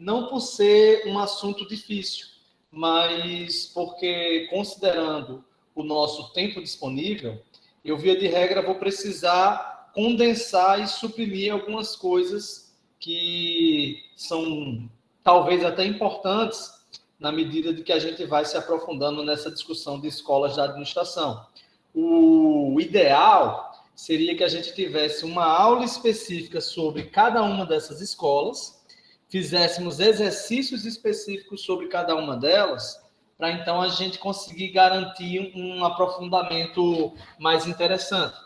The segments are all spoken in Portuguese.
não por ser um assunto difícil, mas porque, considerando o nosso tempo disponível, eu, via de regra, vou precisar condensar e suprimir algumas coisas que são talvez até importantes na medida de que a gente vai se aprofundando nessa discussão de escolas da administração. O ideal seria que a gente tivesse uma aula específica sobre cada uma dessas escolas, fizéssemos exercícios específicos sobre cada uma delas, para então a gente conseguir garantir um aprofundamento mais interessante.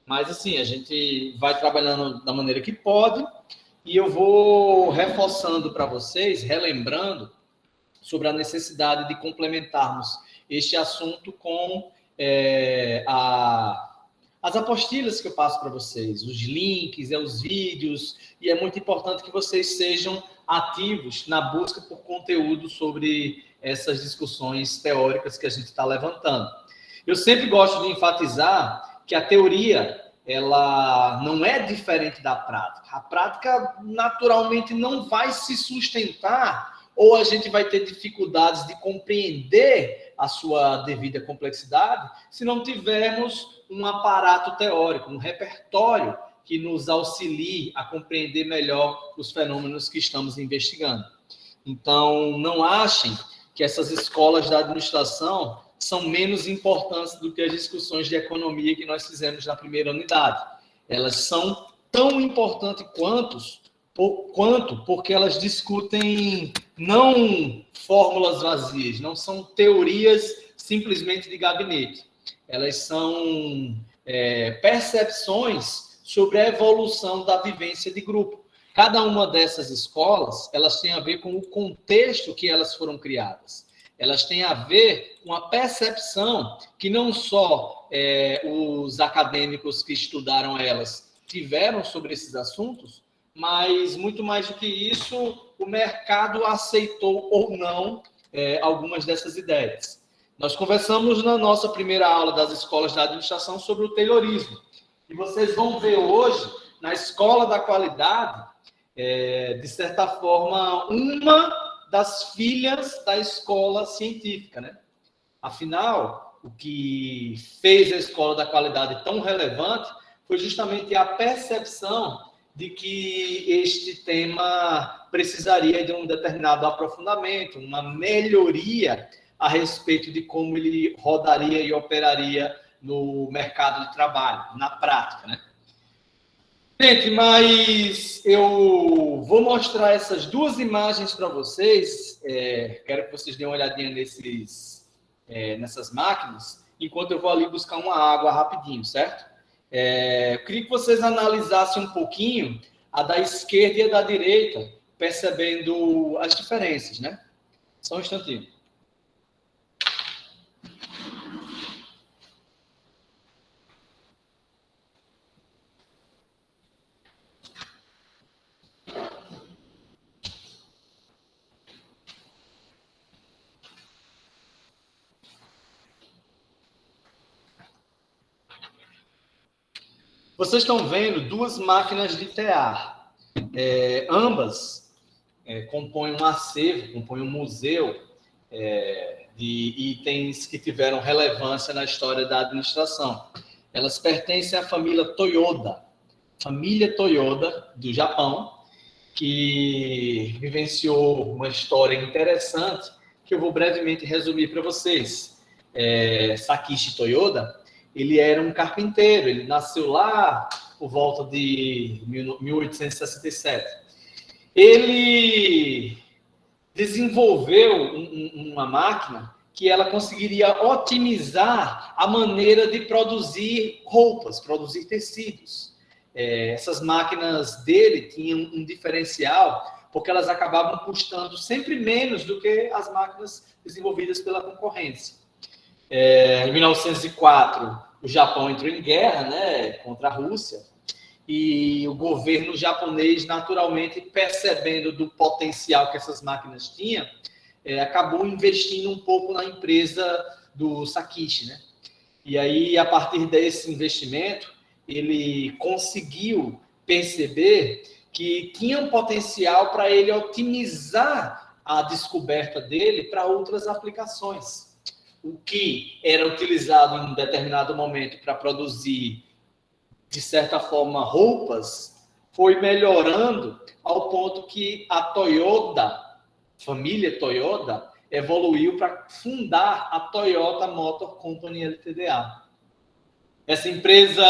Mas, assim, a gente vai trabalhando da maneira que pode, e eu vou reforçando para vocês, relembrando sobre a necessidade de complementarmos este assunto com as apostilas que eu passo para vocês, os links, os vídeos, e é muito importante que vocês sejam ativos na busca por conteúdo sobre essas discussões teóricas que a gente está levantando. Eu sempre gosto de enfatizar que a teoria, ela não é diferente da prática. A prática, naturalmente, não vai se sustentar, ou a gente vai ter dificuldades de compreender a sua devida complexidade se não tivermos um aparato teórico, um repertório que nos auxilie a compreender melhor os fenômenos que estamos investigando. Então, não achem que essas escolas da administração são menos importantes do que as discussões de economia que nós fizemos na primeira unidade. Elas são tão importantes quanto porque elas discutem não fórmulas vazias, não são teorias simplesmente de gabinete. Elas são percepções sobre a evolução da vivência de grupo. Cada uma dessas escolas, elas têm a ver com o contexto que elas foram criadas. Elas têm a ver com a percepção que não só os acadêmicos que estudaram elas tiveram sobre esses assuntos, mas, muito mais do que isso, o mercado aceitou ou não algumas dessas ideias. Nós conversamos na nossa primeira aula das escolas da administração sobre o Taylorismo. E vocês vão ver hoje, na Escola da Qualidade, de certa forma, uma das filhas da escola científica, né? Afinal, o que fez a Escola da Qualidade tão relevante foi justamente a percepção de que este tema precisaria de um determinado aprofundamento, uma melhoria a respeito de como ele rodaria e operaria no mercado de trabalho, na prática, né? Gente, mas eu vou mostrar essas duas imagens para vocês. Quero que vocês deem uma olhadinha nessas máquinas, enquanto eu vou ali buscar uma água rapidinho, certo? Eu queria que vocês analisassem um pouquinho a da esquerda e a da direita, percebendo as diferenças, né? Só um instantinho. Vocês estão vendo duas máquinas de tear. Ambas compõem um acervo, compõem um museu de itens que tiveram relevância na história da administração. Elas pertencem à família Toyoda do Japão, que vivenciou uma história interessante que eu vou brevemente resumir para vocês. Sakichi Toyoda, ele era um carpinteiro, ele nasceu lá por volta de 1867. Ele desenvolveu uma máquina que ela conseguiria otimizar a maneira de produzir roupas, produzir tecidos. Essas máquinas dele tinham um diferencial, porque elas acabavam custando sempre menos do que as máquinas desenvolvidas pela concorrência. Em 1904, o Japão entrou em guerra, né, contra a Rússia, e o governo japonês, naturalmente, percebendo do potencial que essas máquinas tinham, acabou investindo um pouco na empresa do Sakichi, né? E aí, a partir desse investimento, ele conseguiu perceber que tinham potencial para ele otimizar a descoberta dele para outras aplicações. O que era utilizado em um determinado momento para produzir, de certa forma, roupas, foi melhorando ao ponto que a Toyota, família Toyota, evoluiu para fundar a Toyota Motor Company Ltda. Essa empresa,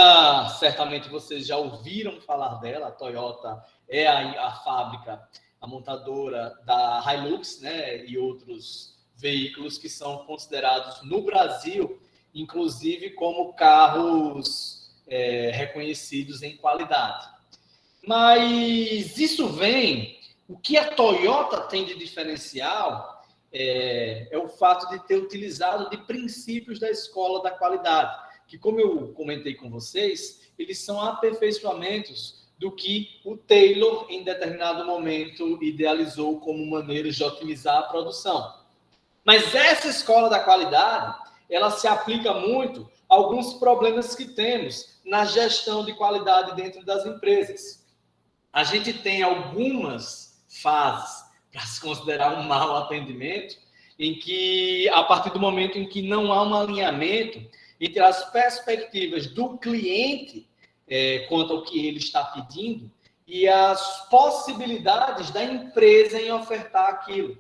certamente vocês já ouviram falar dela. A Toyota é a fábrica, a montadora da Hilux, né, e outros veículos que são considerados no Brasil, inclusive como carros reconhecidos em qualidade. Mas isso vem, o que a Toyota tem de diferencial é o fato de ter utilizado de princípios da escola da qualidade, que, como eu comentei com vocês, eles são aperfeiçoamentos do que o Taylor, em determinado momento, idealizou como maneiras de otimizar a produção. Mas essa escola da qualidade, ela se aplica muito a alguns problemas que temos na gestão de qualidade dentro das empresas. A gente tem algumas fases para se considerar um mau atendimento, em que, a partir do momento em que não há um alinhamento entre as perspectivas do cliente quanto ao que ele está pedindo e as possibilidades da empresa em ofertar aquilo.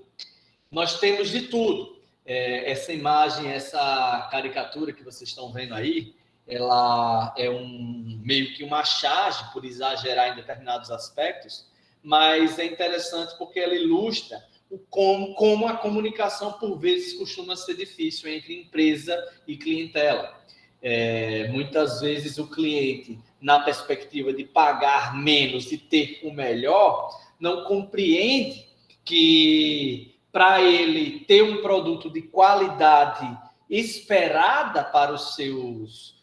Nós temos de tudo. Essa imagem, essa caricatura que vocês estão vendo aí, ela é meio que uma charge, por exagerar em determinados aspectos, mas é interessante porque ela ilustra como a comunicação, por vezes, costuma ser difícil entre empresa e clientela. Muitas vezes o cliente, na perspectiva de pagar menos e ter o melhor, não compreende que, para ele ter um produto de qualidade esperada para os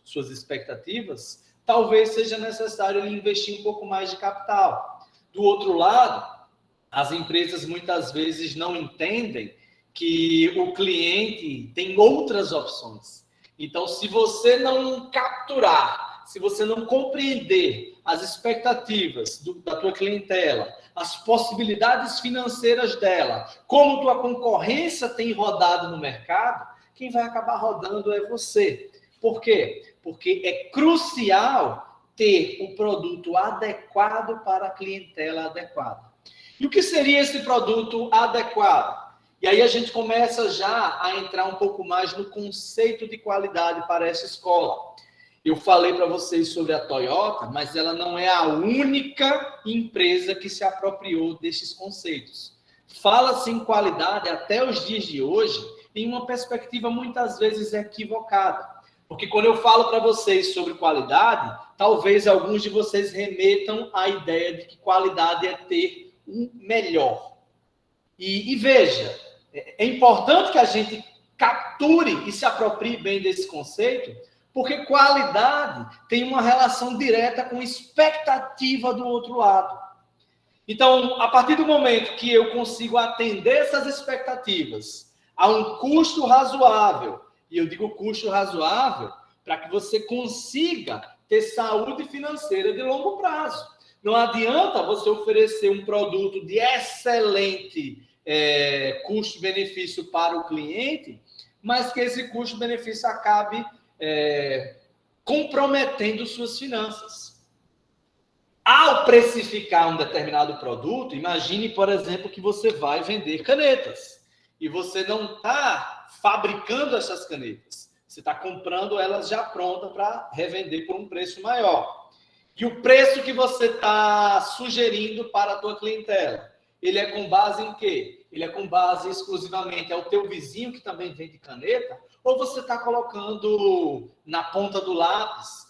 suas expectativas, talvez seja necessário ele investir um pouco mais de capital. Do outro lado, as empresas muitas vezes não entendem que o cliente tem outras opções. Então, se você não capturar, se você não compreender as expectativas da tua clientela, as possibilidades financeiras dela, como tua concorrência tem rodado no mercado, quem vai acabar rodando é você. Por quê? Porque é crucial ter o produto adequado para a clientela adequada. E o que seria esse produto adequado? E aí a gente começa já a entrar um pouco mais no conceito de qualidade para essa escola. Eu falei para vocês sobre a Toyota, mas ela não é a única empresa que se apropriou destes conceitos. Fala-se em qualidade até os dias de hoje em uma perspectiva muitas vezes equivocada. Porque quando eu falo para vocês sobre qualidade, talvez alguns de vocês remetam à ideia de que qualidade é ter o melhor. E veja, é importante que a gente capture e se aproprie bem desse conceito, porque qualidade tem uma relação direta com expectativa do outro lado. Então, a partir do momento que eu consigo atender essas expectativas a um custo razoável, e eu digo custo razoável para que você consiga ter saúde financeira de longo prazo. Não adianta você oferecer um produto de excelente custo-benefício para o cliente, mas que esse custo-benefício acabe comprometendo suas finanças. Ao precificar um determinado produto, imagine, por exemplo, que você vai vender canetas e você não está fabricando essas canetas. Você está comprando elas já prontas para revender por um preço maior. E o preço que você está sugerindo para a tua clientela, ele é com base em quê? Ele é com base exclusivamente ao teu vizinho que também vende caneta, ou você está colocando na ponta do lápis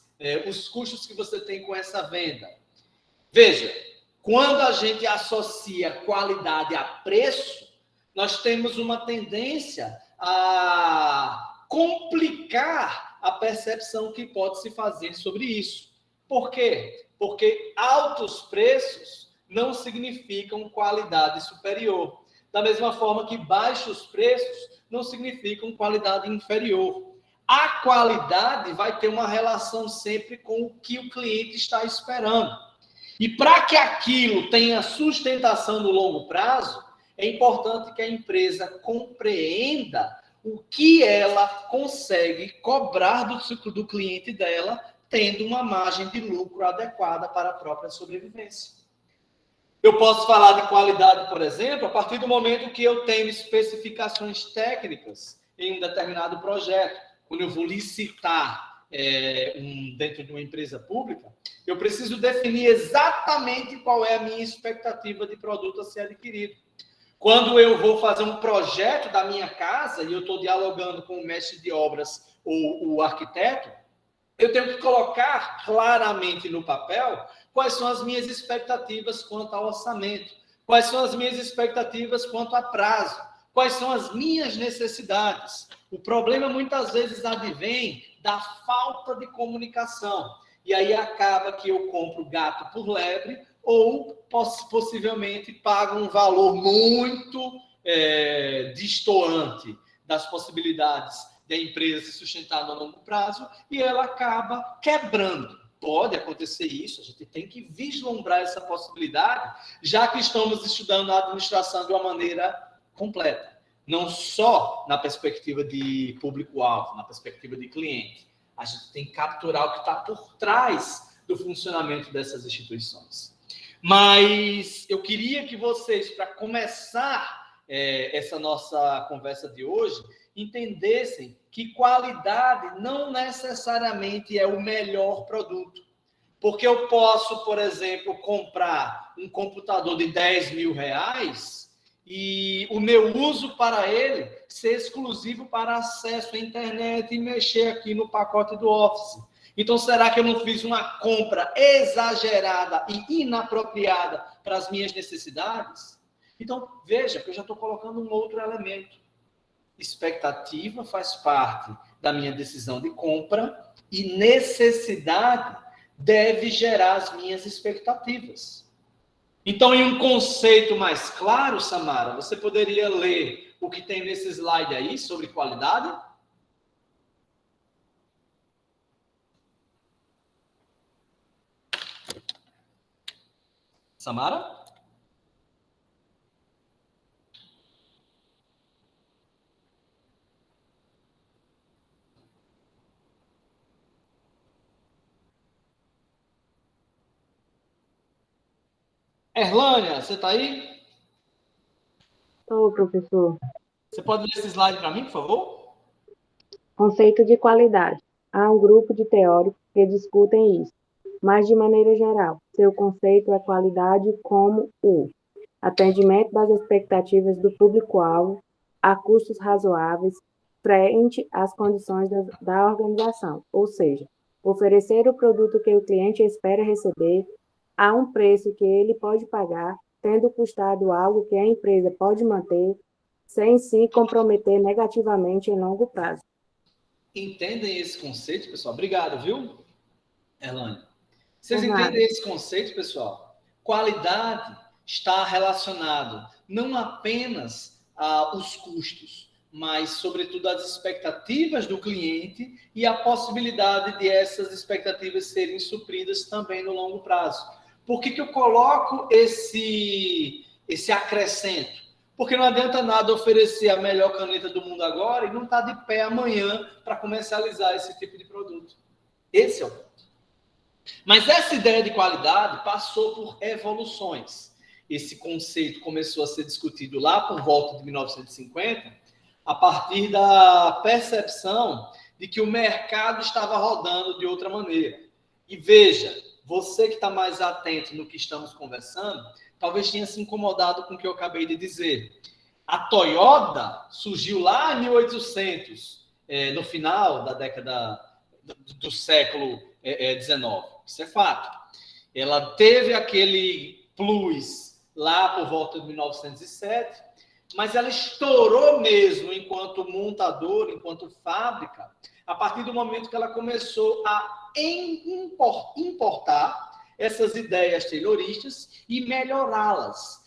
os custos que você tem com essa venda? Veja, quando a gente associa qualidade a preço, nós temos uma tendência a complicar a percepção que pode se fazer sobre isso. Por quê? Porque altos preços não significam qualidade superior. Da mesma forma que baixos preços não significam qualidade inferior. A qualidade vai ter uma relação sempre com o que o cliente está esperando. E para que aquilo tenha sustentação no longo prazo, é importante que a empresa compreenda o que ela consegue cobrar do cliente dela, tendo uma margem de lucro adequada para a própria sobrevivência. Eu posso falar de qualidade, por exemplo, a partir do momento que eu tenho especificações técnicas em um determinado projeto. Quando eu vou licitar dentro de uma empresa pública, eu preciso definir exatamente qual é a minha expectativa de produto a ser adquirido. Quando eu vou fazer um projeto da minha casa e eu estou dialogando com o mestre de obras ou o arquiteto, eu tenho que colocar claramente no papel quais são as minhas expectativas quanto ao orçamento, quais são as minhas expectativas quanto a prazo, quais são as minhas necessidades. O problema muitas vezes advém da falta de comunicação. E aí acaba que eu compro gato por lebre ou possivelmente pago um valor muito destoante das possibilidades da empresa se sustentar no longo prazo e ela acaba quebrando. Pode acontecer isso, a gente tem que vislumbrar essa possibilidade, já que estamos estudando a administração de uma maneira completa. Não só na perspectiva de público-alvo, na perspectiva de cliente. A gente tem que capturar o que está por trás do funcionamento dessas instituições. Mas eu queria que vocês, para começar essa nossa conversa de hoje, entendessem que qualidade não necessariamente é o melhor produto. Porque eu posso, por exemplo, comprar um computador de 10 mil reais e o meu uso para ele ser exclusivo para acesso à internet e mexer aqui no pacote do Office. Então, será que eu não fiz uma compra exagerada e inapropriada para as minhas necessidades? Então, veja que eu já estou colocando um outro elemento. Expectativa faz parte da minha decisão de compra e necessidade deve gerar as minhas expectativas. Então, em um conceito mais claro, Samara, você poderia ler o que tem nesse slide aí sobre qualidade? Samara? Erlânia, você está aí? Estou, professor. Você pode ler esse slide para mim, por favor? Conceito de qualidade. Há um grupo de teóricos que discutem isso, mas de maneira geral, seu conceito é qualidade como o atendimento das expectativas do público-alvo a custos razoáveis frente às condições da organização, ou seja, oferecer o produto que o cliente espera receber a um preço que ele pode pagar, tendo custado algo que a empresa pode manter, sem se comprometer negativamente em longo prazo. Entendem esse conceito, pessoal? Obrigado, viu, Erlânia? Vocês entendem esse conceito, pessoal? Qualidade está relacionado não apenas aos custos, mas, sobretudo, às expectativas do cliente e a possibilidade de essas expectativas serem supridas também no longo prazo. Por que eu coloco esse acrescento? Porque não adianta nada oferecer a melhor caneta do mundo agora e não estar de pé amanhã para comercializar esse tipo de produto. Esse é o ponto. Mas essa ideia de qualidade passou por evoluções. Esse conceito começou a ser discutido lá por volta de 1950, a partir da percepção de que o mercado estava rodando de outra maneira. E veja, você que está mais atento no que estamos conversando, talvez tenha se incomodado com o que eu acabei de dizer. A Toyota surgiu lá em 1800, no final da década do século XIX. Isso é fato. Ela teve aquele plus lá por volta de 1907, mas ela estourou mesmo enquanto montadora, enquanto fábrica, a partir do momento que ela começou a importar essas ideias tayloristas e melhorá-las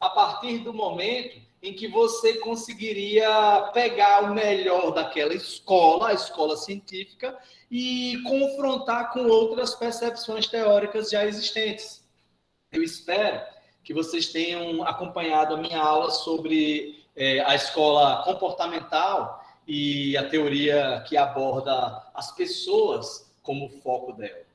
a partir do momento em que você conseguiria pegar o melhor daquela escola, a escola científica, e confrontar com outras percepções teóricas já existentes. Eu espero que vocês tenham acompanhado a minha aula sobre a escola comportamental e a teoria que aborda as pessoas como foco dela.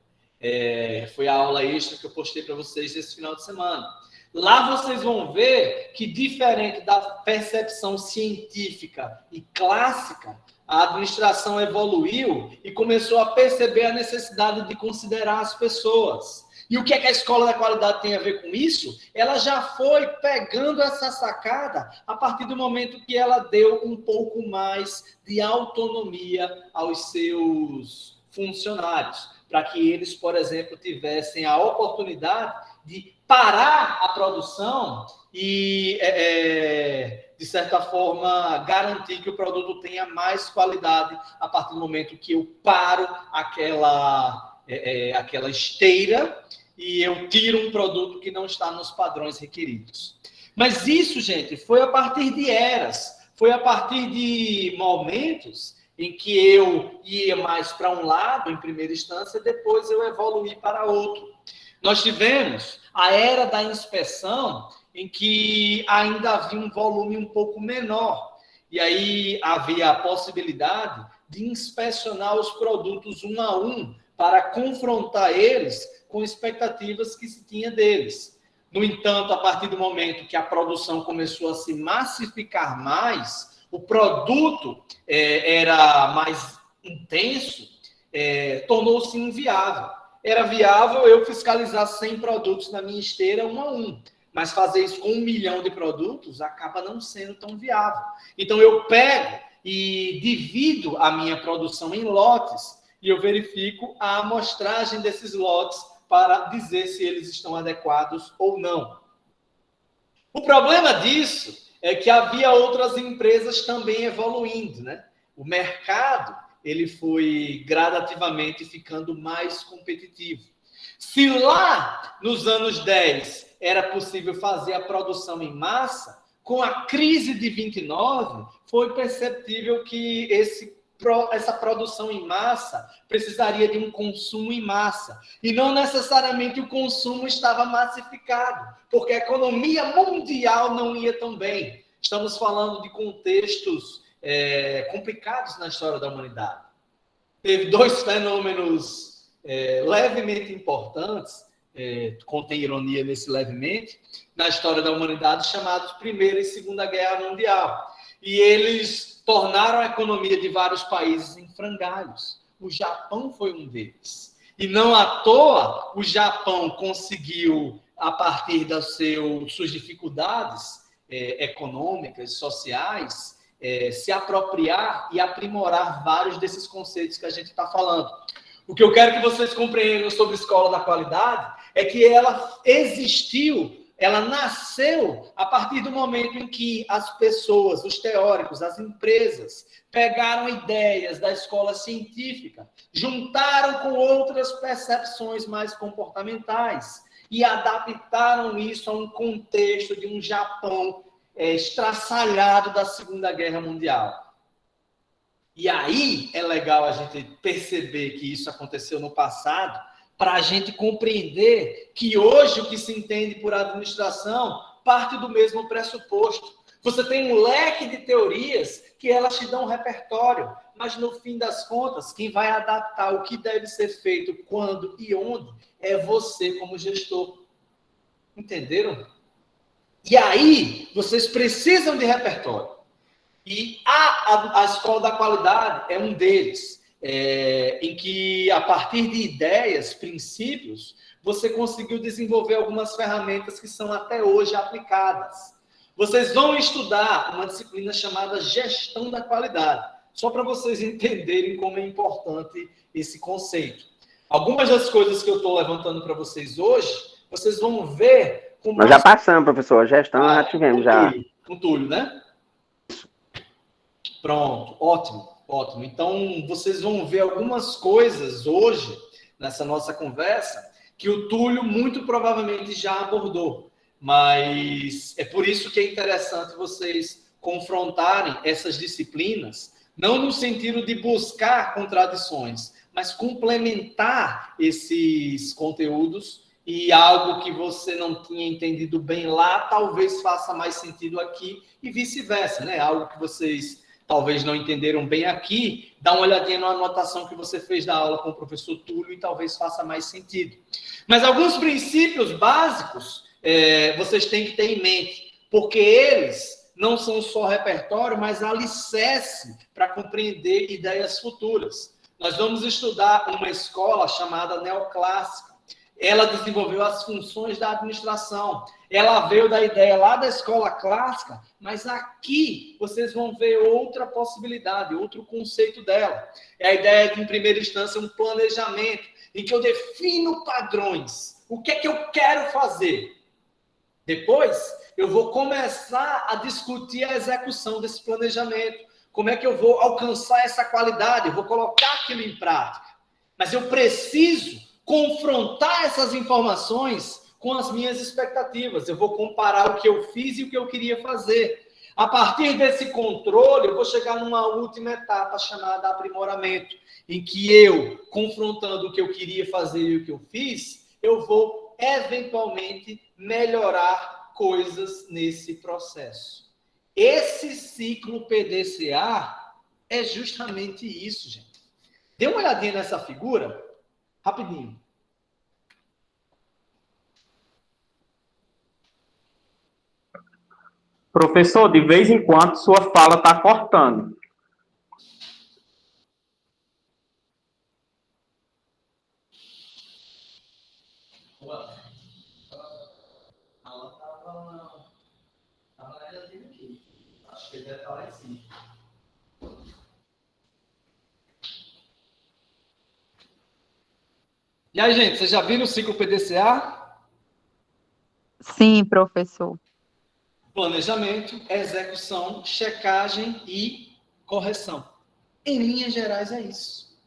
Foi a aula extra que eu postei para vocês esse final de semana. Lá vocês vão ver que, diferente da percepção científica e clássica, a administração evoluiu e começou a perceber a necessidade de considerar as pessoas. E o que é que a escola da qualidade tem a ver com isso? Ela já foi pegando essa sacada a partir do momento que ela deu um pouco mais de autonomia aos seus funcionários, para que eles, por exemplo, tivessem a oportunidade de parar a produção e, de certa forma, garantir que o produto tenha mais qualidade a partir do momento que eu paro aquela esteira e eu tiro um produto que não está nos padrões requeridos. Mas isso, gente, foi a partir de eras, foi a partir de momentos em que eu ia mais para um lado, em primeira instância, depois eu evoluí para outro. Nós tivemos a era da inspeção, em que ainda havia um volume um pouco menor, e aí havia a possibilidade de inspecionar os produtos um a um, para confrontar eles com expectativas que se tinha deles. No entanto, a partir do momento que a produção começou a se massificar mais, o produto era mais intenso, tornou-se inviável. Era viável eu fiscalizar 100 produtos na minha esteira um a um, mas fazer isso com 1 milhão de produtos acaba não sendo tão viável. Então, eu pego e divido a minha produção em lotes e eu verifico a amostragem desses lotes para dizer se eles estão adequados ou não. O problema disso é que havia outras empresas também evoluindo, né? O mercado, ele foi gradativamente ficando mais competitivo. Se lá nos anos 10 era possível fazer a produção em massa, com a crise de 29, foi perceptível que essa produção em massa precisaria de um consumo em massa. E não necessariamente o consumo estava massificado, porque a economia mundial não ia tão bem. Estamos falando de contextos complicados na história da humanidade. Teve 2 fenômenos levemente importantes, contém ironia nesse levemente, na história da humanidade, chamados Primeira e Segunda Guerra Mundial. E eles tornaram a economia de vários países em frangalhos. O Japão foi um deles. E não à toa, o Japão conseguiu, a partir das suas dificuldades econômicas e sociais, se apropriar e aprimorar vários desses conceitos que a gente está falando. O que eu quero que vocês compreendam sobre a escola da qualidade é que ela existiu, ela nasceu a partir do momento em que as pessoas, os teóricos, as empresas, pegaram ideias da escola científica, juntaram com outras percepções mais comportamentais e adaptaram isso a um contexto de um Japão estraçalhado da Segunda Guerra Mundial. E aí é legal a gente perceber que isso aconteceu no passado, para a gente compreender que hoje o que se entende por administração parte do mesmo pressuposto. Você tem um leque de teorias que elas te dão um repertório, mas no fim das contas, quem vai adaptar o que deve ser feito, quando e onde, é você como gestor. Entenderam? E aí, vocês precisam de repertório. E a escola da qualidade é um deles. Em que, a partir de ideias, princípios, você conseguiu desenvolver algumas ferramentas que são até hoje aplicadas. Vocês vão estudar uma disciplina chamada Gestão da Qualidade, só para vocês entenderem como é importante esse conceito. Algumas das coisas que eu estou levantando para vocês hoje, vocês vão ver... Nós já passamos, professor, a gestão já tivemos. Com o Túlio, né? Pronto, ótimo. Ótimo. Então, vocês vão ver algumas coisas hoje, nessa nossa conversa, que o Túlio muito provavelmente já abordou. Mas é por isso que é interessante vocês confrontarem essas disciplinas, não no sentido de buscar contradições, mas complementar esses conteúdos, e algo que você não tinha entendido bem lá, talvez faça mais sentido aqui, e vice-versa, né? Algo que vocês talvez não entenderam bem aqui, dá uma olhadinha na anotação que você fez da aula com o professor Túlio e talvez faça mais sentido. Mas alguns princípios básicos vocês têm que ter em mente, porque eles não são só repertório, mas alicerce para compreender ideias futuras. Nós vamos estudar uma escola chamada neoclássica. Ela desenvolveu as funções da administração. Ela veio da ideia lá da escola clássica, mas aqui vocês vão ver outra possibilidade, outro conceito dela. É a ideia de, em primeira instância, um planejamento, em que eu defino padrões. O que é que eu quero fazer? Depois, eu vou começar a discutir a execução desse planejamento. Como é que eu vou alcançar essa qualidade? Eu vou colocar aquilo em prática. Mas eu preciso confrontar essas informações com as minhas expectativas. Eu vou comparar o que eu fiz e o que eu queria fazer. A partir desse controle, eu vou chegar numa última etapa chamada aprimoramento, em que eu, confrontando o que eu queria fazer e o que eu fiz, eu vou, eventualmente, melhorar coisas nesse processo. Esse ciclo PDCA é justamente isso, gente. Dê uma olhadinha nessa figura, rapidinho. Professor, de vez em quando sua fala está cortando. Acho que ele deve estar lá em cima. E aí, gente, vocês já viram o ciclo PDCA? Sim, professor. Planejamento, execução, checagem e correção. Em linhas gerais é isso.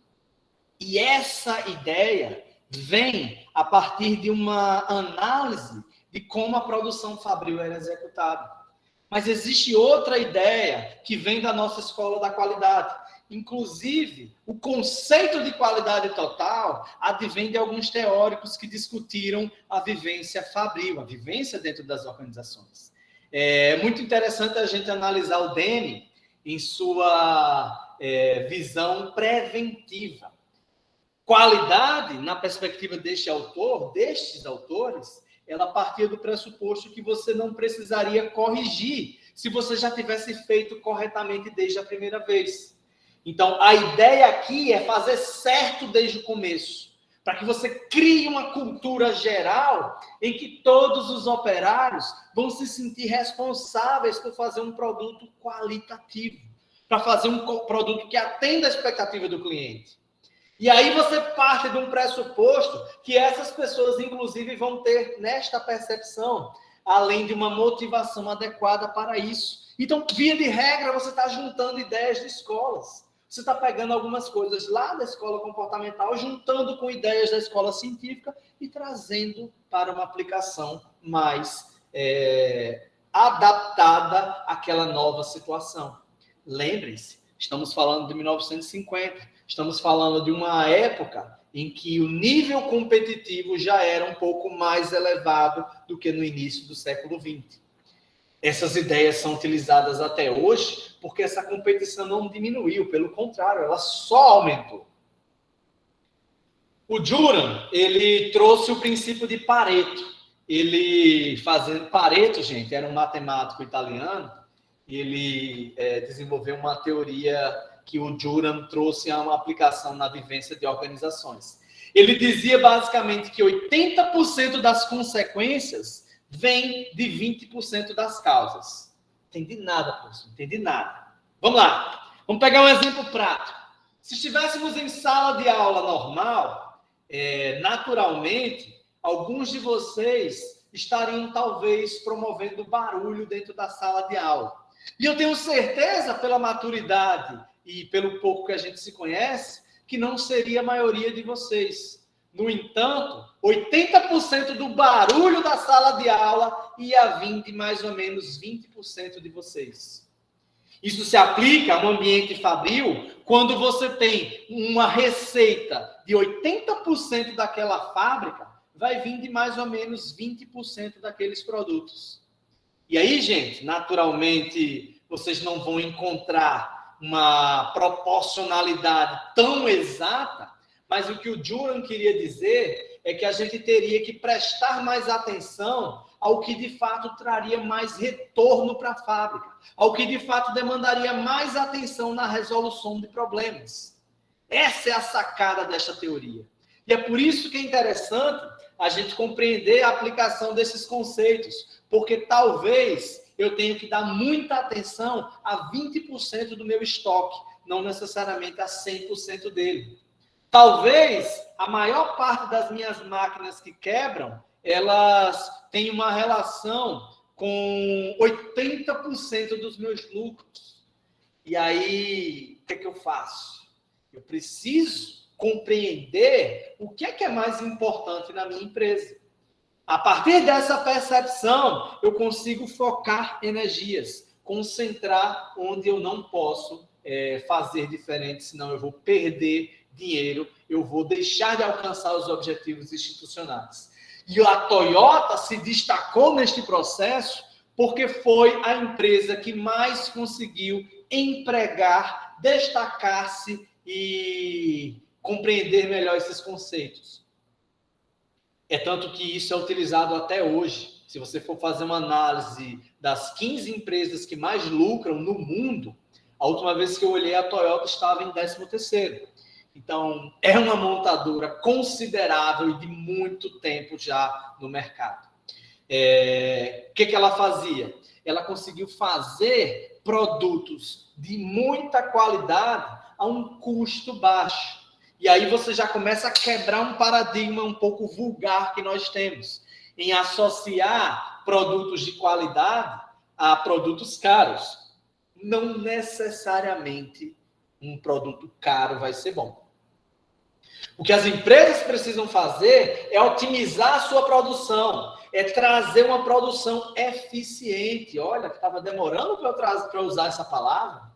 E essa ideia vem a partir de uma análise de como a produção fabril era executada. Mas existe outra ideia que vem da nossa escola da qualidade. Inclusive, o conceito de qualidade total advém de alguns teóricos que discutiram a vivência fabril, a vivência dentro das organizações. É muito interessante a gente analisar o Deming em sua visão preventiva. Qualidade, na perspectiva destes autores, ela partia do pressuposto que você não precisaria corrigir se você já tivesse feito corretamente desde a primeira vez. Então, a ideia aqui é fazer certo desde o começo, para que você crie uma cultura geral em que todos os operários vão se sentir responsáveis por fazer um produto qualitativo, para fazer um produto que atenda a expectativa do cliente. E aí você parte de um pressuposto que essas pessoas, inclusive, vão ter nesta percepção, além de uma motivação adequada para isso. Então, via de regra, você está juntando ideias de escolas. Você está pegando algumas coisas lá da escola comportamental, juntando com ideias da escola científica e trazendo para uma aplicação mais adaptada àquela nova situação. Lembrem-se, estamos falando de 1950. Estamos falando de uma época em que o nível competitivo já era um pouco mais elevado do que no início do século XX. Essas ideias são utilizadas até hoje porque essa competição não diminuiu, pelo contrário, ela só aumentou. O Juran, ele trouxe o princípio de Pareto. Pareto, gente, era um matemático italiano, e ele desenvolveu uma teoria que o Juran trouxe a uma aplicação na vivência de organizações. Ele dizia basicamente que 80% das consequências vem de 20% das causas. Entendi nada, professor, entendi nada. Vamos lá, vamos pegar um exemplo prático. Se estivéssemos em sala de aula normal, naturalmente, alguns de vocês estariam talvez promovendo barulho dentro da sala de aula. E eu tenho certeza, pela maturidade e pelo pouco que a gente se conhece, que não seria a maioria de vocês. No entanto, 80% do barulho da sala de aula ia vir de mais ou menos 20% de vocês. Isso se aplica a um ambiente fabril quando você tem uma receita de 80% daquela fábrica, vai vir de mais ou menos 20% daqueles produtos. E aí, gente, naturalmente, vocês não vão encontrar uma proporcionalidade tão exata, mas o que o Juran queria dizer é que a gente teria que prestar mais atenção ao que de fato traria mais retorno para a fábrica, ao que de fato demandaria mais atenção na resolução de problemas. Essa é a sacada desta teoria. E é por isso que é interessante a gente compreender a aplicação desses conceitos, porque talvez eu tenha que dar muita atenção a 20% do meu estoque, não necessariamente a 100% dele. Talvez a maior parte das minhas máquinas que quebram, elas têm uma relação com 80% dos meus lucros. E aí, o que é que eu faço? Eu preciso compreender o que é mais importante na minha empresa. A partir dessa percepção, eu consigo focar energias, concentrar onde eu não posso fazer diferente, senão eu vou perder dinheiro, eu vou deixar de alcançar os objetivos institucionais. E a Toyota se destacou neste processo porque foi a empresa que mais conseguiu empregar, destacar-se e compreender melhor esses conceitos. É tanto que isso é utilizado até hoje. Se você for fazer uma análise das 15 empresas que mais lucram no mundo, a última vez que eu olhei, a Toyota estava em 13º. Então, é uma montadora considerável e de muito tempo já no mercado. O que ela fazia? Ela conseguiu fazer produtos de muita qualidade a um custo baixo. E aí você já começa a quebrar um paradigma um pouco vulgar que nós temos, em associar produtos de qualidade a produtos caros. Não necessariamente um produto caro vai ser bom. O que as empresas precisam fazer é otimizar a sua produção, é trazer uma produção eficiente. Olha, estava demorando para usar essa palavra.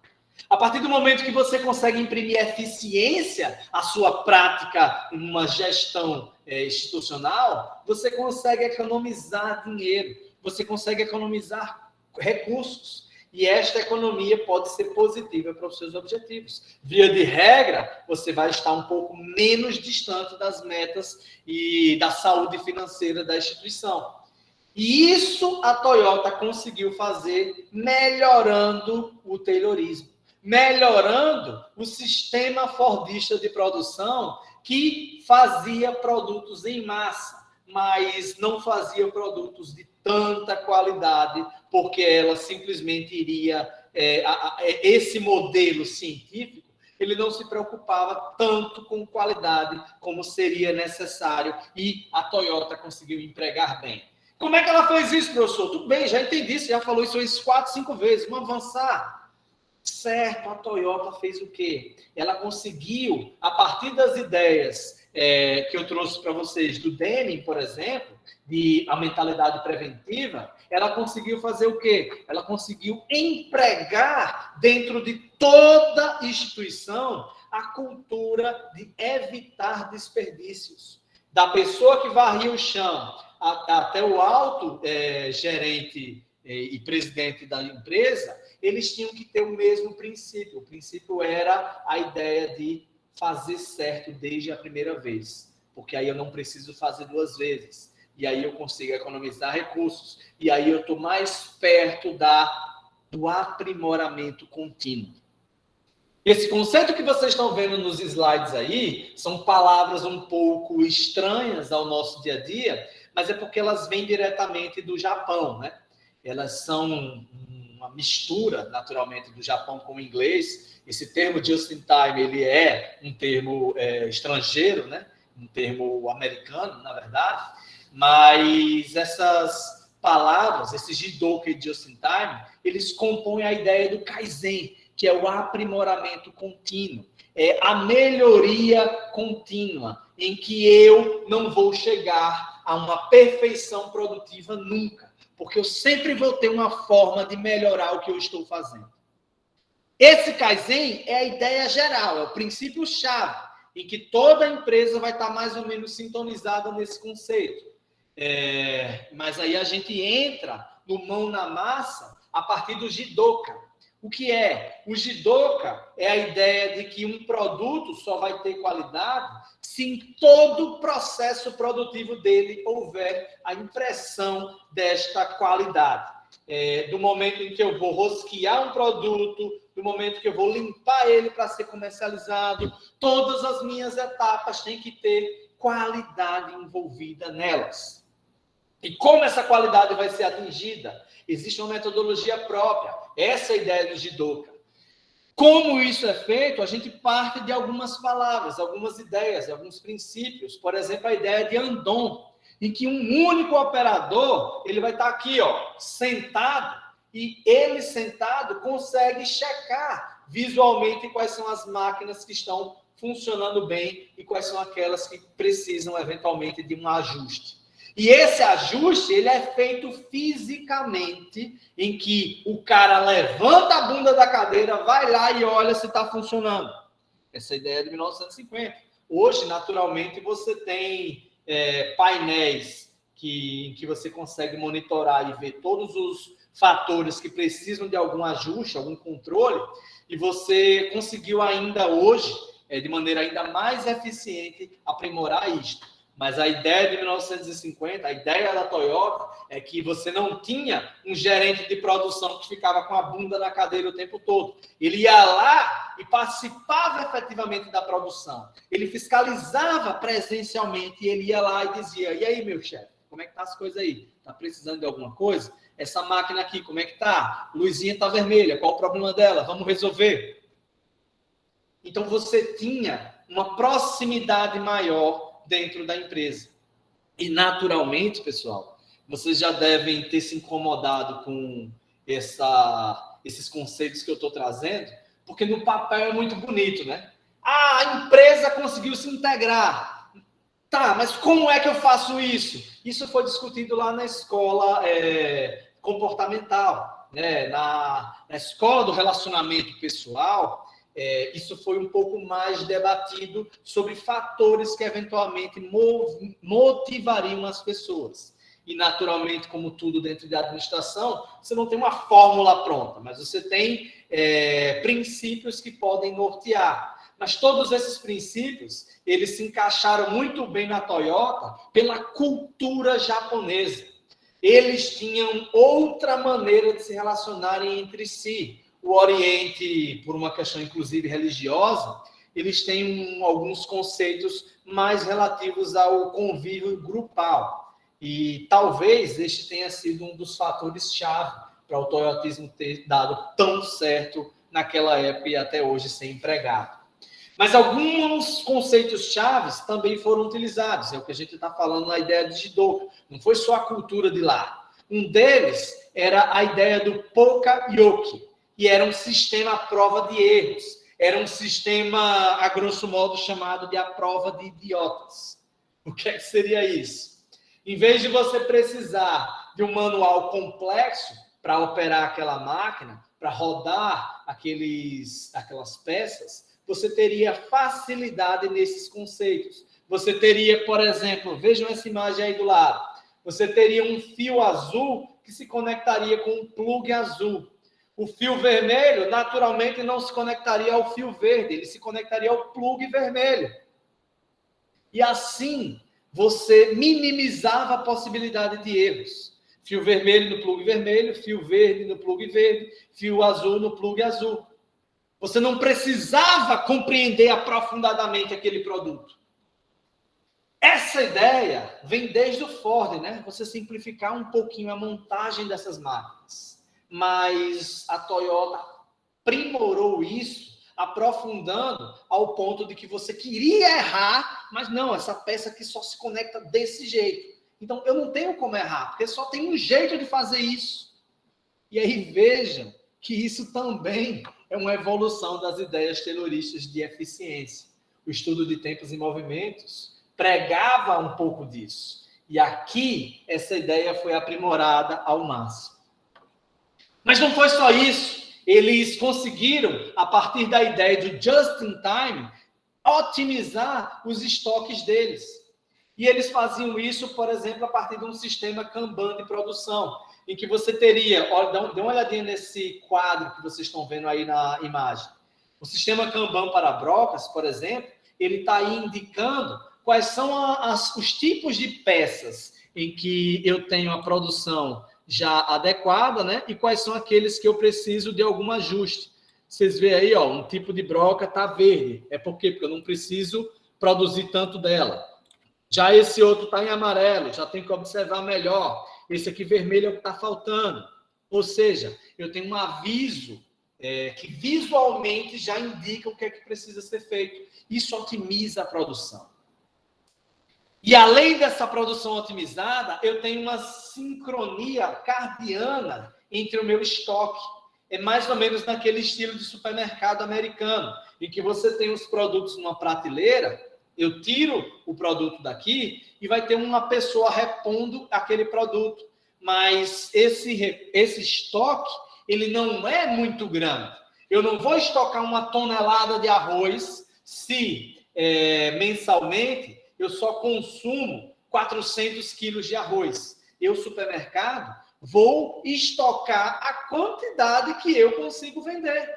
A partir do momento que você consegue imprimir eficiência à sua prática em uma gestão institucional, você consegue economizar dinheiro, você consegue economizar recursos. E esta economia pode ser positiva para os seus objetivos. Via de regra, você vai estar um pouco menos distante das metas e da saúde financeira da instituição. E isso a Toyota conseguiu fazer melhorando o taylorismo, melhorando o sistema fordista de produção que fazia produtos em massa, mas não fazia produtos de tanta qualidade, porque ela simplesmente iria... esse modelo científico, ele não se preocupava tanto com qualidade como seria necessário, e a Toyota conseguiu empregar bem. Como é que ela fez isso, professor? Tudo bem, já entendi, você já falou isso umas 4, 5 vezes, vamos avançar. Certo, a Toyota fez o quê? Ela conseguiu, a partir das ideias que eu trouxe para vocês, do Deming, por exemplo, de a mentalidade preventiva, ela conseguiu fazer o quê? Ela conseguiu empregar dentro de toda instituição a cultura de evitar desperdícios. Da pessoa que varria o chão até o alto gerente e presidente da empresa, eles tinham que ter o mesmo princípio. O princípio era a ideia de fazer certo desde a primeira vez, porque aí eu não preciso fazer 2 vezes, e aí eu consigo economizar recursos, e aí eu estou mais perto do aprimoramento contínuo. Esse conceito que vocês estão vendo nos slides aí são palavras um pouco estranhas ao nosso dia a dia, mas é porque elas vêm diretamente do Japão, né? Elas são uma mistura, naturalmente, do Japão com o inglês. Esse termo just in time, ele é um termo estrangeiro, né? Um termo americano, na verdade, mas essas palavras, esse Jidoka e just in time, eles compõem a ideia do Kaizen, que é o aprimoramento contínuo, é a melhoria contínua, em que eu não vou chegar a uma perfeição produtiva nunca, porque eu sempre vou ter uma forma de melhorar o que eu estou fazendo. Esse Kaizen é a ideia geral, é o princípio-chave, em que toda empresa vai estar mais ou menos sintonizada nesse conceito. Mas aí a gente entra no mão na massa a partir do Jidoka. O que é? O Jidoka é a ideia de que um produto só vai ter qualidade se em todo o processo produtivo dele houver a impressão desta qualidade. Do momento em que eu vou rosquear um produto, do momento que eu vou limpar ele para ser comercializado, todas as minhas etapas têm que ter qualidade envolvida nelas. E como essa qualidade vai ser atingida? Existe uma metodologia própria. Essa é a ideia do Jidoka. Como isso é feito? A gente parte de algumas palavras, algumas ideias, alguns princípios. Por exemplo, a ideia de Andon, em que um único operador, ele vai estar aqui, sentado, e ele sentado consegue checar visualmente quais são as máquinas que estão funcionando bem e quais são aquelas que precisam eventualmente de um ajuste. E esse ajuste, ele é feito fisicamente, em que o cara levanta a bunda da cadeira, vai lá e olha se está funcionando. Essa ideia é de 1950. Hoje, naturalmente, você tem painéis em que você consegue monitorar e ver todos os fatores que precisam de algum ajuste, algum controle, e você conseguiu ainda hoje, de maneira ainda mais eficiente, aprimorar isto. Mas a ideia de 1950, a ideia da Toyota, é que você não tinha um gerente de produção que ficava com a bunda na cadeira o tempo todo. Ele ia lá e participava efetivamente da produção. Ele fiscalizava presencialmente e ele ia lá e dizia: e aí, meu chefe, como é que tá as coisas aí? Tá precisando de alguma coisa? Essa máquina aqui, como é que tá? Luzinha tá vermelha, qual o problema dela? Vamos resolver. Então você tinha uma proximidade maior dentro da empresa. E, naturalmente, pessoal, vocês já devem ter se incomodado com esses conceitos que eu estou trazendo, porque no papel é muito bonito, né? A empresa conseguiu se integrar. Tá, mas como é que eu faço isso? Isso foi discutido lá na escola comportamental, né? Na escola do relacionamento pessoal. Isso foi um pouco mais debatido sobre fatores que eventualmente motivariam as pessoas. E, naturalmente, como tudo dentro da administração, você não tem uma fórmula pronta, mas você tem princípios que podem nortear. Mas todos esses princípios, eles se encaixaram muito bem na Toyota pela cultura japonesa. Eles tinham outra maneira de se relacionarem entre si. O Oriente, por uma questão inclusive religiosa, eles têm alguns conceitos mais relativos ao convívio grupal. E talvez este tenha sido um dos fatores-chave para o toyotismo ter dado tão certo naquela época e até hoje ser empregado. Mas alguns conceitos chaves também foram utilizados. É o que a gente está falando na ideia de Jidoka. Não foi só a cultura de lá. Um deles era a ideia do Poka-yoke. E era um sistema à prova de erros. Era um sistema, a grosso modo, chamado de a prova de idiotas. O que é que seria isso? Em vez de você precisar de um manual complexo para operar aquela máquina, para rodar aquelas peças, você teria facilidade nesses conceitos. Você teria, por exemplo, vejam essa imagem aí do lado. Você teria um fio azul que se conectaria com um plug azul. O fio vermelho, naturalmente, não se conectaria ao fio verde, ele se conectaria ao plug vermelho. E assim, você minimizava a possibilidade de erros. Fio vermelho no plug vermelho, fio verde no plug verde, fio azul no plug azul. Você não precisava compreender aprofundadamente aquele produto. Essa ideia vem desde o Ford, né? Você simplificar um pouquinho a montagem dessas máquinas. Mas a Toyota aprimorou isso, aprofundando ao ponto de que você queria errar, mas não, essa peça aqui só se conecta desse jeito. Então, eu não tenho como errar, porque só tem um jeito de fazer isso. E aí vejam que isso também é uma evolução das ideias tayloristas de eficiência. O estudo de tempos e movimentos pregava um pouco disso. E aqui, essa ideia foi aprimorada ao máximo. Mas não foi só isso. Eles conseguiram, a partir da ideia do just-in-time, otimizar os estoques deles. E eles faziam isso, por exemplo, a partir de um sistema Kanban de produção, em que você teria, olha, dê uma olhadinha nesse quadro que vocês estão vendo aí na imagem. O sistema Kanban para brocas, por exemplo, ele está aí indicando quais são os tipos de peças em que eu tenho a produção já adequada, né? E quais são aqueles que eu preciso de algum ajuste. Vocês veem aí, ó, um tipo de broca está verde. É por quê? Porque eu não preciso produzir tanto dela. Já esse outro está em amarelo, já tem que observar melhor. Esse aqui vermelho é o que está faltando. Ou seja, eu tenho um aviso que visualmente já indica o que é que precisa ser feito. Isso otimiza a produção. E além dessa produção otimizada, eu tenho uma sincronia cardiana entre o meu estoque. É mais ou menos naquele estilo de supermercado americano, em que você tem os produtos numa prateleira, eu tiro o produto daqui e vai ter uma pessoa repondo aquele produto. Mas esse estoque, ele não é muito grande. Eu não vou estocar 1 tonelada de arroz se mensalmente eu só consumo 400 quilos de arroz. Eu, supermercado, vou estocar a quantidade que eu consigo vender.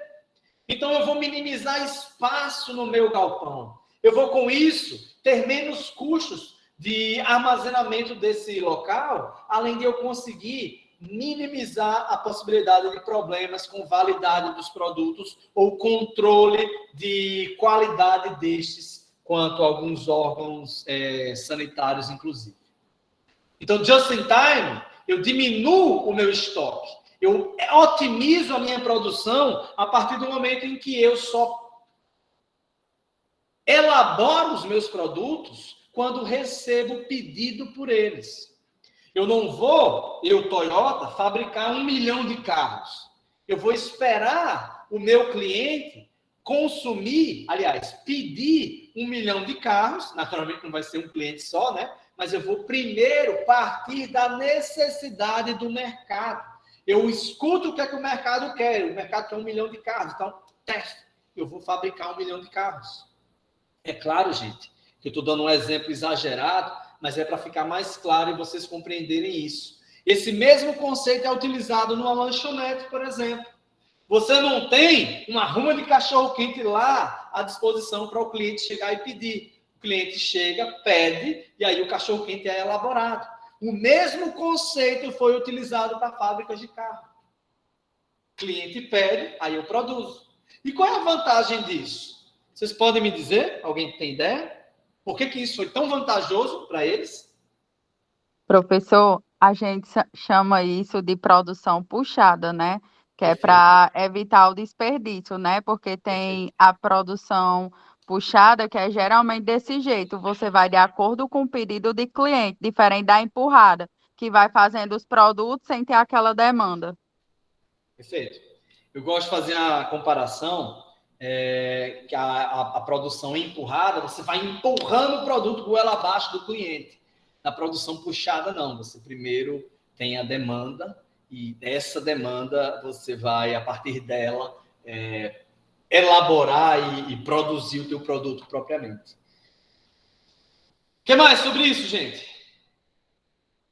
Então, eu vou minimizar espaço no meu galpão. Eu vou, com isso, ter menos custos de armazenamento desse local, além de eu conseguir minimizar a possibilidade de problemas com validade dos produtos ou controle de qualidade destes, quanto a alguns órgãos sanitários, inclusive. Então, just in time, eu diminuo o meu estoque. Eu otimizo a minha produção a partir do momento em que eu só elaboro os meus produtos quando recebo pedido por eles. Eu não vou, Toyota, fabricar 1 milhão de carros. Eu vou esperar o meu cliente consumir, aliás, pedir 1 milhão de carros. Naturalmente não vai ser um cliente só, né? Mas eu vou primeiro partir da necessidade do mercado. Eu escuto o que é que o mercado quer. O mercado quer 1 milhão de carros. Então, eu vou fabricar 1 milhão de carros. É claro, gente, que eu estou dando um exemplo exagerado, mas é para ficar mais claro e vocês compreenderem isso. Esse mesmo conceito é utilizado numa lanchonete, por exemplo. Você não tem uma ruma de cachorro-quente lá à disposição para o cliente chegar e pedir. O cliente chega, pede, e aí o cachorro-quente é elaborado. O mesmo conceito foi utilizado para fábricas de carro. O cliente pede, aí eu produzo. E qual é a vantagem disso? Vocês podem me dizer? Alguém tem ideia? Por que isso foi tão vantajoso para eles? Professor, a gente chama isso de produção puxada, né? Que é para evitar o desperdício, né? Porque tem a produção puxada, que é geralmente desse jeito. Você vai de acordo com o pedido de cliente, diferente da empurrada, que vai fazendo os produtos sem ter aquela demanda. Perfeito. Eu gosto de fazer a comparação que a produção empurrada, você vai empurrando o produto goela abaixo do cliente. Na produção puxada, não. Você primeiro tem a demanda e dessa demanda você vai, a partir dela, elaborar e produzir o teu produto propriamente. O que mais sobre isso, gente?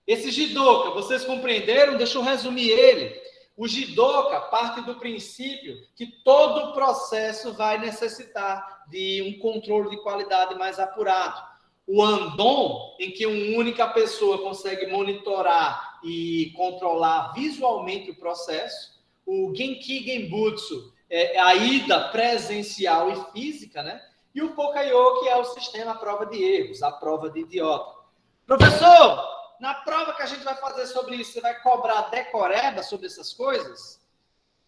Esse Jidoka, vocês compreenderam? Deixa eu resumir ele. O Jidoka parte do princípio que todo o processo vai necessitar de um controle de qualidade mais apurado. O Andon, em que uma única pessoa consegue monitorar e controlar visualmente o processo. O Genki Genbutsu, a ida presencial e física, né? E o Pokayo, que é o sistema à prova de erros, a prova de idiota. Professor, na prova que a gente vai fazer sobre isso, você vai cobrar decoreba sobre essas coisas?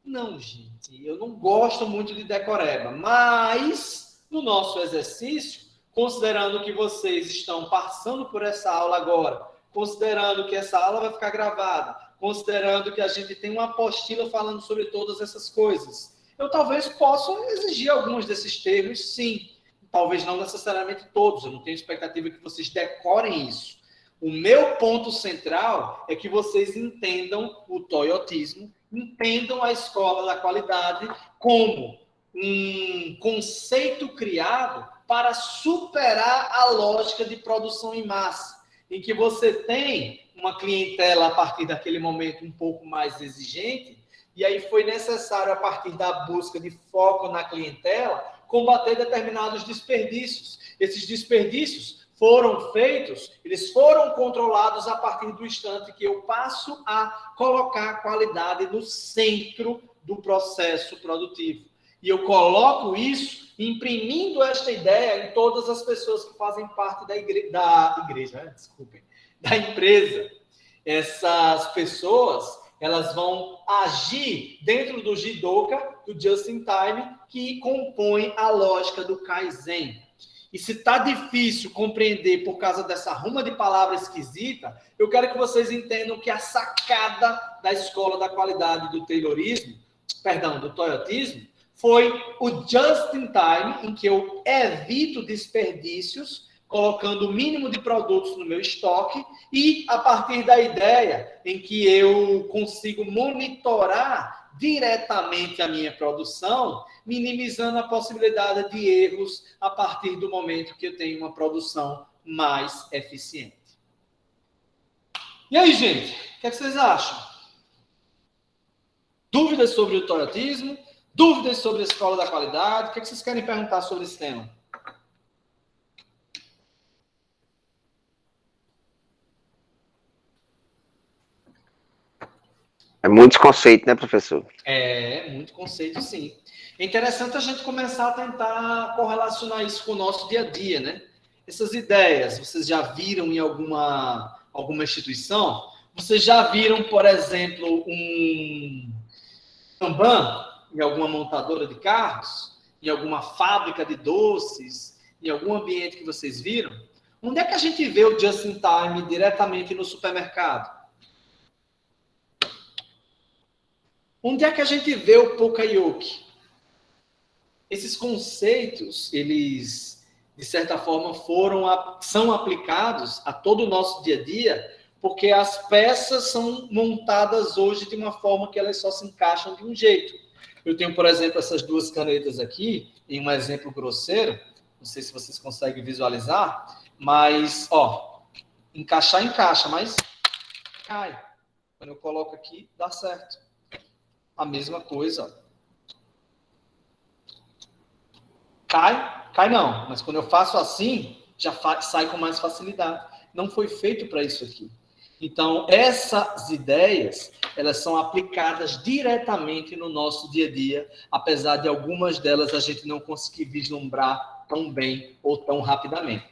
Não, gente, eu não gosto muito de decoreba, mas no nosso exercício, considerando que vocês estão passando por essa aula agora, considerando que essa aula vai ficar gravada, considerando que a gente tem uma apostila falando sobre todas essas coisas, eu talvez possa exigir alguns desses termos, sim. Talvez não necessariamente todos, eu não tenho expectativa que vocês decorem isso. O meu ponto central é que vocês entendam o toyotismo, entendam a escola da qualidade como um conceito criado para superar a lógica de produção em massa, em que você tem uma clientela a partir daquele momento um pouco mais exigente, e aí foi necessário, a partir da busca de foco na clientela, combater determinados desperdícios. Esses desperdícios foram feitos, eles foram controlados a partir do instante que eu passo a colocar a qualidade no centro do processo produtivo. E eu coloco isso imprimindo esta ideia em todas as pessoas que fazem parte da empresa. Essas pessoas, elas vão agir dentro do Jidoka, do Just in Time, que compõe a lógica do Kaizen. E se está difícil compreender por causa dessa ruma de palavra esquisita, eu quero que vocês entendam que a sacada da escola da qualidade do do toyotismo, foi o Just in Time, em que eu evito desperdícios, colocando o mínimo de produtos no meu estoque, e a partir da ideia em que eu consigo monitorar diretamente a minha produção, minimizando a possibilidade de erros a partir do momento que eu tenho uma produção mais eficiente. E aí, gente, o que vocês acham? Dúvidas sobre o toyotismo? Dúvidas sobre a escola da qualidade? O que vocês querem perguntar sobre esse tema? É muitos conceitos, né, professor? É, muito conceito, sim. É interessante a gente começar a tentar correlacionar isso com o nosso dia a dia, né? Essas ideias, vocês já viram em alguma instituição? Vocês já viram, por exemplo, um Kanban em alguma montadora de carros? Em alguma fábrica de doces? Em algum ambiente que vocês viram? Onde é que a gente vê o Just in Time diretamente no supermercado? Onde é que a gente vê o Pokayoke? Esses conceitos, eles, de certa forma, são aplicados a todo o nosso dia a dia, porque as peças são montadas hoje de uma forma que elas só se encaixam de um jeito. Eu tenho, por exemplo, essas duas canetas aqui, em um exemplo grosseiro, não sei se vocês conseguem visualizar, mas, ó, encaixar, encaixa, mas cai. Quando eu coloco aqui, dá certo. A mesma coisa. Cai não. Mas quando eu faço assim, já sai com mais facilidade. Não foi feito para isso aqui. Então, essas ideias, elas são aplicadas diretamente no nosso dia a dia, apesar de algumas delas a gente não conseguir vislumbrar tão bem ou tão rapidamente.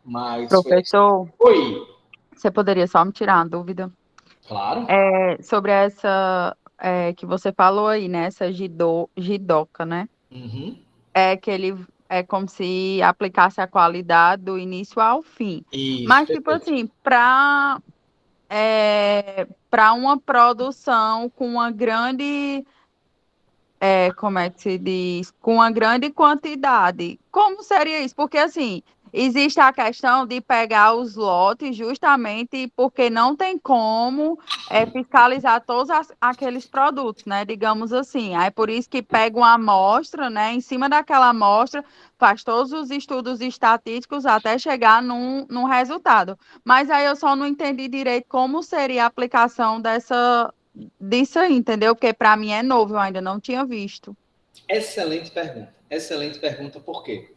Mas Professor, foi. você poderia só me tirar uma dúvida? Claro. Sobre essa que você falou aí, né? Essa Jidoka, né? Uhum. É que ele é como se aplicasse a qualidade do início ao fim. Isso, mas, tipo assim, para uma produção com uma grande, como é que se diz? Com uma grande quantidade. Como seria isso? Porque, assim, existe a questão de pegar os lotes justamente porque não tem como fiscalizar todos aqueles produtos, né? Digamos assim. Aí, por isso que pega uma amostra, né? Em cima daquela amostra, faz todos os estudos estatísticos até chegar num resultado. Mas aí eu só não entendi direito como seria a aplicação disso aí, entendeu? Porque para mim é novo, eu ainda não tinha visto. Excelente pergunta. Excelente pergunta, por quê?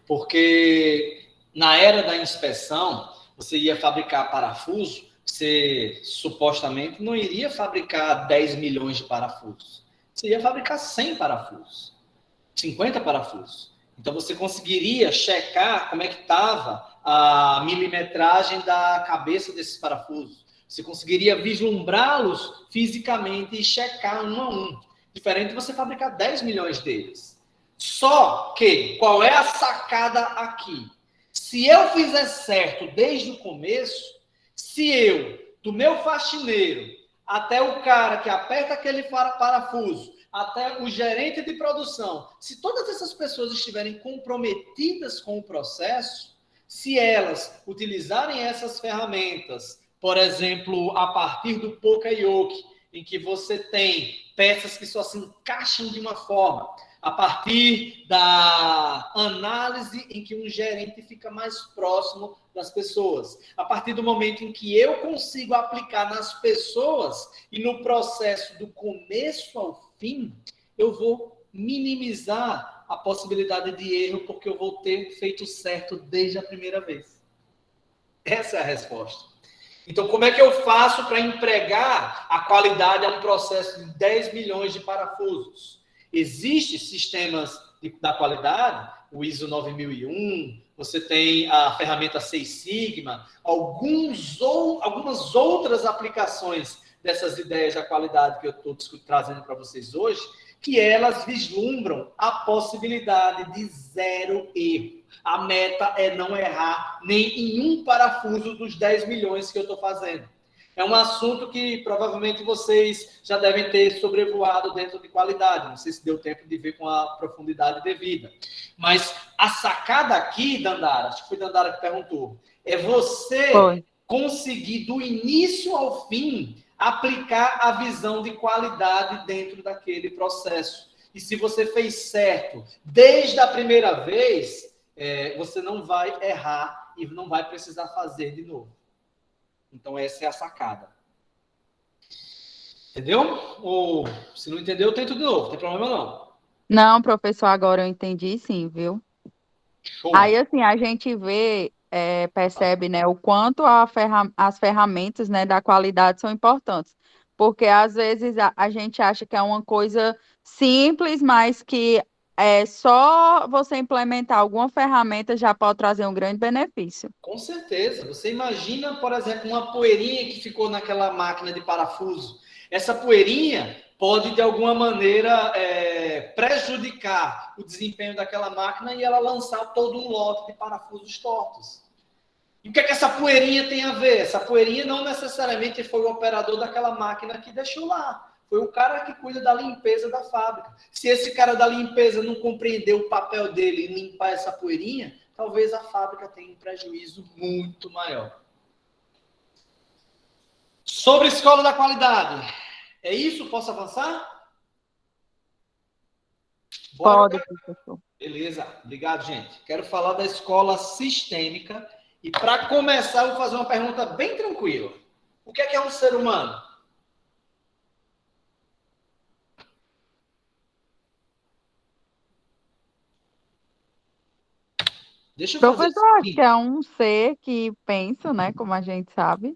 Porque na era da inspeção, você ia fabricar parafuso, você supostamente não iria fabricar 10 milhões de parafusos. Você ia fabricar 100 parafusos, 50 parafusos. Então, você conseguiria checar como é que estava a milimetragem da cabeça desses parafusos. Você conseguiria vislumbrá-los fisicamente e checar um a um. Diferente de você fabricar 10 milhões deles. Só que, qual é a sacada aqui? Se eu fizer certo desde o começo, se eu, do meu faxineiro, até o cara que aperta aquele parafuso, até o gerente de produção, se todas essas pessoas estiverem comprometidas com o processo, Se elas utilizarem essas ferramentas, por exemplo, a partir do Poka-Yoke, em que você tem peças que só se encaixam de uma forma, a partir da análise em que um gerente fica mais próximo das pessoas, a partir do momento em que eu consigo aplicar nas pessoas e no processo do começo ao fim, eu vou minimizar a possibilidade de erro, porque eu vou ter feito certo desde a primeira vez. Essa é a resposta. Então, como é que eu faço para empregar a qualidade a um processo de 10 milhões de parafusos? Existem sistemas da qualidade, o ISO 9001, você tem a ferramenta Six Sigma, algumas outras aplicações dessas ideias da qualidade que eu estou trazendo para vocês hoje, que elas vislumbram a possibilidade de zero erro. A meta é não errar nem em um parafuso dos 10 milhões que eu estou fazendo. É um assunto que provavelmente vocês já devem ter sobrevoado dentro de qualidade. Não sei se deu tempo de ver com a profundidade devida. Mas a sacada aqui, Dandara, acho que foi Dandara que perguntou, é você conseguir do início ao fim aplicar a visão de qualidade dentro daquele processo. E se você fez certo desde a primeira vez, você não vai errar e não vai precisar fazer de novo. Então, essa é a sacada. Entendeu? Ou, se não entendeu, eu tento de novo. Não tem problema, não. Não, professor, agora eu entendi sim, viu? Show. Aí, assim, a gente vê, percebe, né, o quanto as ferramentas, né, da qualidade são importantes. Porque, às vezes, a gente acha que é uma coisa simples, mas que só você implementar alguma ferramenta já pode trazer um grande benefício. Com certeza. Você imagina, por exemplo, uma poeirinha que ficou naquela máquina de parafuso. Essa poeirinha pode, de alguma maneira, prejudicar o desempenho daquela máquina e ela lançar todo um lote de parafusos tortos. E o que é que essa poeirinha tem a ver? Essa poeirinha não necessariamente foi o operador daquela máquina que deixou lá. Foi o cara que cuida da limpeza da fábrica. Se esse cara da limpeza não compreendeu o papel dele em limpar essa poeirinha, talvez a fábrica tenha um prejuízo muito maior. Sobre a escola da qualidade. É isso? Posso avançar? Bora. Pode, professor. Beleza. Obrigado, gente. Quero falar da escola sistêmica. E para começar, eu vou fazer uma pergunta bem tranquila. O que é um ser humano? Deixa eu fazer Professor, acho que é um ser que pensa, né, como a gente sabe.